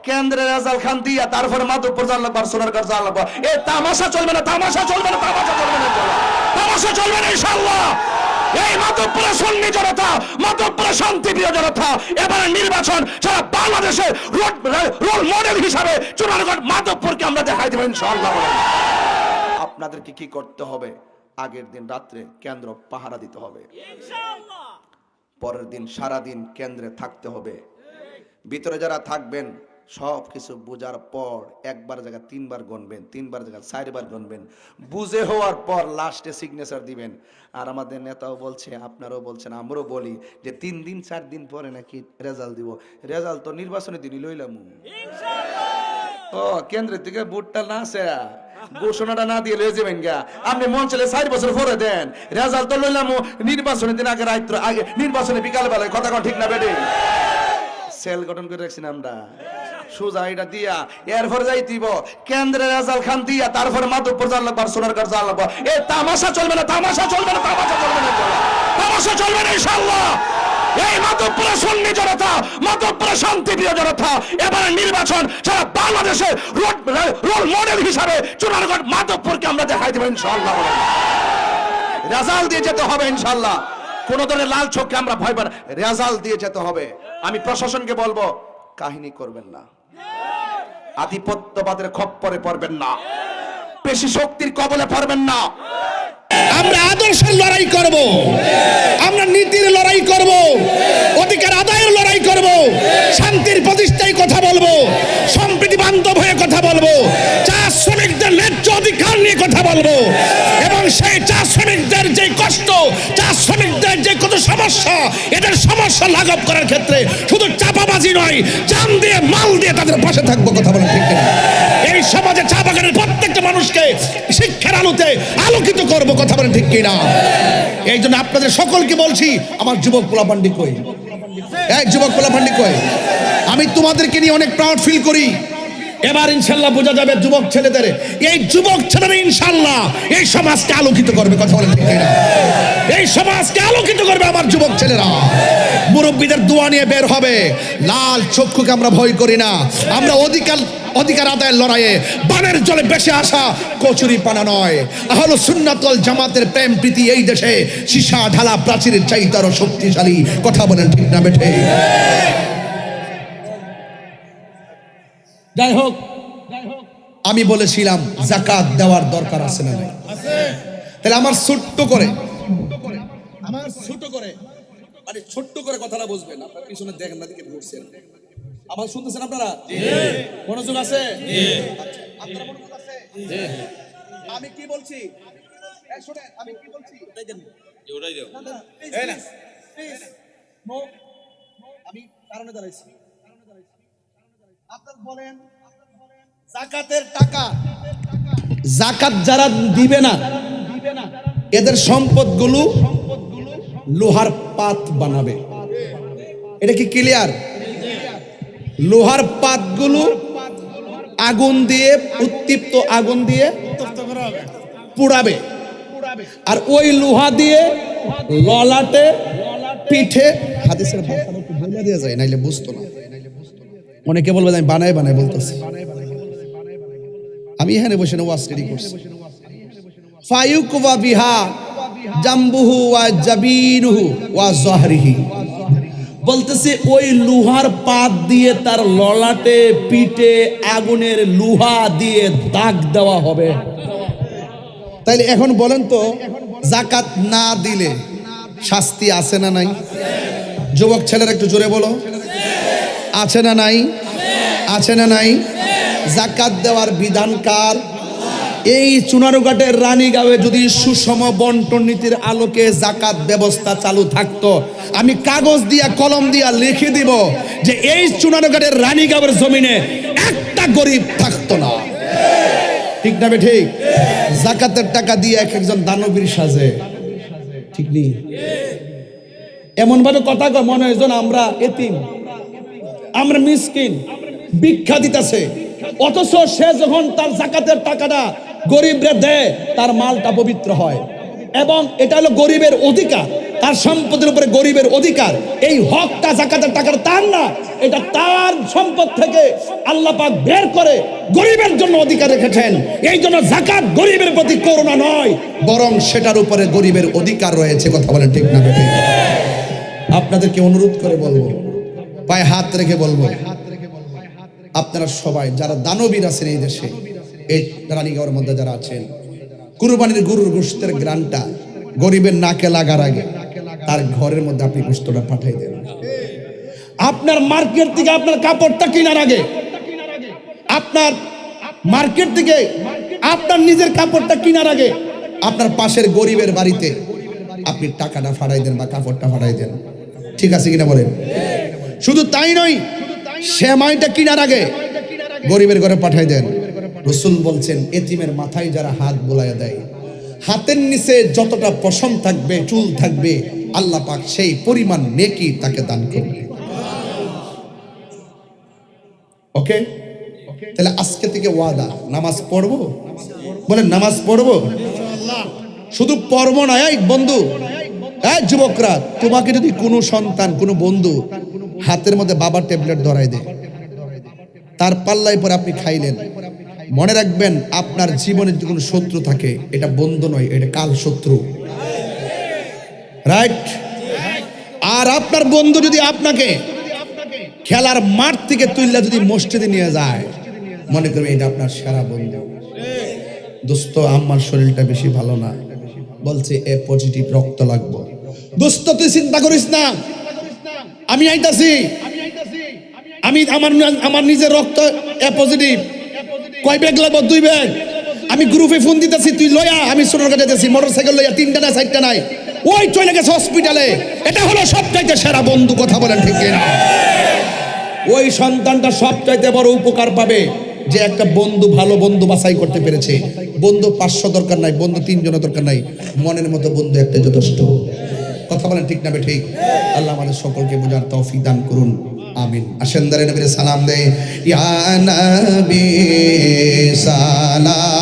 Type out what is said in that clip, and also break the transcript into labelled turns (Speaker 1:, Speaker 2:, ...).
Speaker 1: কেন্দ্রের রেজাল্ট খান দিয়া তারপরে মাধবপুর যাওয়ার লাগবে আর সোনারগাঁও যাওয়ার লাগবে। এই তামাশা চলবে না, তামাশা চলবে না, তামাশা চলবে না, তামাশা চলবে না ইনশাআল্লাহ। এই মাধবপুরে সুন্নি জনতা, মাধবপুরে শান্তিপ্রিয় জনতা, এবারে নির্বাচন সারা বাংলাদেশের রোল মডেল হিসাবে চুনারগড় মাধবপুরকে আমরা দেখাই দেব ইনশাআল্লাহ। আপনাদেরকে কি করতে হবে? আগের দিন রাত্রে কেন্দ্র পাহারা দিতে হবে, পরের দিন সারা দিন কেন্দ্রে থাকতে হবে। ভিতরে যারা থাকবেন সব কিছু বোঝার পর একবার জায়গা তিনবার গুনবেন, তিনবার জায়গা চারবার গুনবেন, বুঝে হওয়ার পর লাস্টে সিগনেচার দিবেন। আর আমাদের নেতাও বলছে, আপনারাও বলছেন, আমরাও বলি যে 3 দিন 4 দিন পরে নাকি রেজাল্ট দিব। রেজাল্ট তো নির্বাচনের দিনই লইলাম। ও কেন্দ্রের থেকে ভোটটা না আসে, ঘোষণাটা না দিয়ে লয়ে যাবেন গা। আপনি মন চলে 4 বছর পরে দেন, রেজাল্ট তো লইলাম নির্বাচনের দিন আগে, রাত্র আগে, নির্বাচনে বিকাল বেলায়। কথা কোন ঠিক না বেটে? সেল গঠন করে রাখছি আমরা সোজা এটা দিয়া, এরপরে যাই দিব কেন্দ্রের রেজাল্ট খান দিয়া তারপরে মাধবপুর যাওয়ার লাগবে আর সোনারগাঁও যাওয়ার লাগবে। এই তামাশা চলবে না, তামাশা চলবে না, তামাশা চলবে না, তামাশা চলবে না ইনশাআল্লাহ। এই মাধবপুরে সুন্নি জনতা, মাধবপুরে শান্তিপ্রিয় জনতা, এবারে নির্বাচন সারা বাংলাদেশের রোল মডেল হিসাবে চুনারগড় মাধবপুরকে আমরা দেখাই দেব ইনশাআল্লাহ। রেজাল্ট দিয়ে যেতে হবে ইনশাআল্লাহ। কোন ধরনের লাল চোখে আমরা ভয় পাই না, রেজাল্ট দিয়ে যেতে হবে। আমি প্রশাসনকে বলবো, কাহিনী করবেন না, আধিপত্যবাদের খপ্পরে পড়বেন না, পেশি শক্তির কবলে পড়বেন না।
Speaker 2: আমরা আদর্শের লড়াই করব, আমরা নীতির লড়াই করব, অধিকার আদায়ের লড়াই করব, শান্তির প্রতিষ্ঠায় কথা বলবো, সম্প্রীতি বান্ধব হয়ে কথা বলবো, চা শ্রমিকদের ন্যায্য অধিকার নিয়ে কথা বলবো। এবং সেই চা শ্রমিকদের যে কষ্ট, চা শ্রমিকদের যে কত সমস্যা, এদের সমস্যা লাঘব করার ক্ষেত্রে শুধু চাপাবাজি নয়, জান দিয়ে মাল দিয়ে তাদের পাশে থাকবো। কথা বলেন ঠিক কিনা? এই সমাজে চা বাগানের প্রত্যেকটা মানুষকে শিক্ষার আলোতে আলোকিত করবো। কথা বলেন ঠিক কিনা? এই জন্য আপনাদের সকলকে বলছি, আমার যুবক পোলাপান্ডি কই, এক যুবক পোলাপান্ডি কই, আমি তোমাদেরকে নিয়ে অনেক প্রাউড ফিল করি। এবার ইনশাল্লাহ বোঝা যাবে যুবক ছেলেদের, এই যুবক ছেলেরা ইনশাল্লাহ এই সমাজকে আলোকিত করবে। কথা বলেন ঠিক কিনা? এই সমাজকে আলোকিত করবে আমার যুবক ছেলেরা। মুরব্বীদের দোয়া নিয়ে বের হবে। লাল চক্ষুকে আমরা ভয় করি না, আমরা অধিকার আদায়ের লড়াইয়ে বানের জলে বেশে আসা কচুরি পানা নয়। আহলে সুন্নাত ওয়াল জামাতের প্রেম প্রীতি এই দেশে সীসা ঢালা প্রাচীরের চাইতে আরো শক্তিশালী। কথা বলেন ঠিক না বেঠে? যাই হোক, আমি বলেছিলাম যাকাত দেওয়ার দরকার আছে না নাই? তাহলে আমার ছোট্ট করে মানে ছোট্ট করে কথাটা বুঝবেন। আপনারা পিছনে দেখেন না, দিকে ঘুরছেন, আবার শুনতেছেন আপনারা? মনোযোগ আছে? আপনারা মনোযোগ আছে? আমি কি বলছি শুনেন, আমি কি বলছি ওটাই দাও। আমি কারণে দাঁড়াইছি। আপনারা বলেন, যাকাতের টাকা, যাকাত যারা দিবে না এদের সম্পদগুলো লোহার পাত বানাবে। এটা কি ক্লিয়ার? লোহার পাতগুলো আগুন দিয়ে, উত্তপ্ত আগুন দিয়ে পুড়াবে, আর ওই লোহা দিয়ে ললাটে, পিঠে, হাদিসের ভাষাটা একটু বলে দেওয়া যায়, নাইলে বুঝতো না। অনেকে বলবে আমি বানায় বানায় বলতেছি, আমি এখানে বসে ওয়াজ রেডি করছি। ফায়ুকুবা বিহা জামবুহু ওয়া জাবিনুহু ওয়া যাহরিহি, বলতেছে ওই লোহার পাত দিয়ে তার ললাটে, পিঠে আগুনের লোহা দিয়ে দাগ দেওয়া হবে। তাইলে এখন বলেন তো, যাকাত না দিলে শাস্তি আছে না নাই? যুবক ছেলেরা একটু জোরে বলো, আছে না নাই? আছে না নাই? যাকাত দেওয়ার বিধান কার? এই চুনারুঘাটের রানীগাঁওয়ে যদি সুষম বন্টন নীতির আলোকে যাকাত ব্যবস্থা চালু থাকতো, আমি কাগজ দিয়া কলম দিয়া লিখে দিব যে এই চুনারুঘাটের রানীগাঁওয়ের জমিনে একটা গরিব থাকতো না। ঠিক না বে ঠিক? যাকাতের টাকা দিয়ে এক একজন দানবীর সাজে, ঠিক নেই? এমন ভাবে কথা কয় মনে হয় যেন আমরা এতিম, আমরা মিসকিন, ভিক্ষা দিতেছে। অথচ সে যখন তার যাকাতের টাকাটা গরিবরা দেয়, তার মালটা পবিত্র হয় এবং এটা হলো গরিবের অধিকার। তার সম্পদের উপরে গরিবের অধিকার। এই হকটা যাকাতের টাকার তার না, এটা তার সম্পদ থেকে আল্লাহ পাক বের করে গরিবের জন্য অধিকার রেখেছেন। এই জন্য যাকাত গরিবের প্রতি করুণা নয়, বরং সেটার উপরে গরিবের অধিকার রয়েছে। কথা বলেন ঠিক না বেঠিক? আপনাদেরকে অনুরোধ করে বলবো, পায়ে হাত রেখে বলবো, আপনারা সবাই যারা দানবীর আছেন এই দেশে, এই রানীগাঁওয়ের মধ্যে যারা আছেন, কুরবানির গরুর গোশতের গ্রানটা গরিবের নাকে লাগার আগে তার ঘরের মধ্যে আপনি গোশতটা পাঠাই দেন। আপনার মার্কেট থেকে আপনার কাপড়টা কেনার আগে, আপনার মার্কেট থেকে আপনার নিজের কাপড়টা কেনার আগে আপনার পাশের গরিবের বাড়িতে আপনি টাকাটা ফাড়াই দেন বা কাপড়টা ফাড়াই দেন। ঠিক আছে কিনা বলেন? শুধু তাই নয়, সেমাইটা কেনার আগে গরিবের ঘরে পাঠাই দেন। রাসূল বলছেন, এতিমের মাথায় যারা হাত বোলায়া দেয়, হাতের নিচে যতটা পশম থাকবে, চুল থাকবে, আল্লাহ পাক সেই পরিমাণ নেকি তাকে দান করবে। ওকে, তাহলে আজকে থেকে ওয়াদা, নামাজ পড়বো, বলেন নামাজ পড়বো। শুধু পড়বো না, এই বন্ধু, এই যুবকরা, তোমাকে যদি কোনো সন্তান, কোনো বন্ধু হাতের মধ্যে বাবার ট্যাবলেট ধরাই দেয়, তার পাল্লায় পরে আপনি খাইলেন, মনে রাখবেন আপনার জীবনে যদি কোনো শত্রু থাকে, এটা বন্ধু নয়, এটা কাল শত্রু। রাইট? আর আপনার বন্ধু যদি আপনাকে খেলার মাঠ থেকে তুললে যদি মসজিদে নিয়ে যায়, মনে করবে এটা আপনার সেরা বন্ধু। দোস্ত, আমার শরীরটা বেশি ভালো না, বলছে এ পজিটিভ রক্ত লাগবে। দোস্ত, তুই চিন্তা করিস না, আমি আইতাছি, আমি আমার নিজের রক্ত এ পজিটিভ। কয় ব্যাগ লাগবে? 2 ব্যাগ। আমি গ্রুপে ফোন দিতেছি, তুই লয়া, আমি সোনারগাঁ যেতেছি, মোটরসাইকেল লইয়া, 3টা না 4টা নাই, ওই চলে গেছে হসপিটালে। এটা হলো সবচাইতে সেরা বন্ধু। কথা বলেন ঠিক কিনা? ওই সন্তানটা সবচাইতে বড় উপকার পাবে যে একটা বন্ধু, ভালো বন্ধু বাছাই করতে পেরেছে। বন্ধু 500 দরকার নাই, বন্ধু 3 জনের দরকার নাই, মনের মতো বন্ধু একটা যথেষ্ট। কথা বলেন ঠিক না ঠিক? আল্লাহ আমাদের সকলকে বোঝার তৌফিক দান করুন, আমিন। আসেন দাঁড়িয়ে নবীর সালাম দেয়, ইয়া নবী সালাম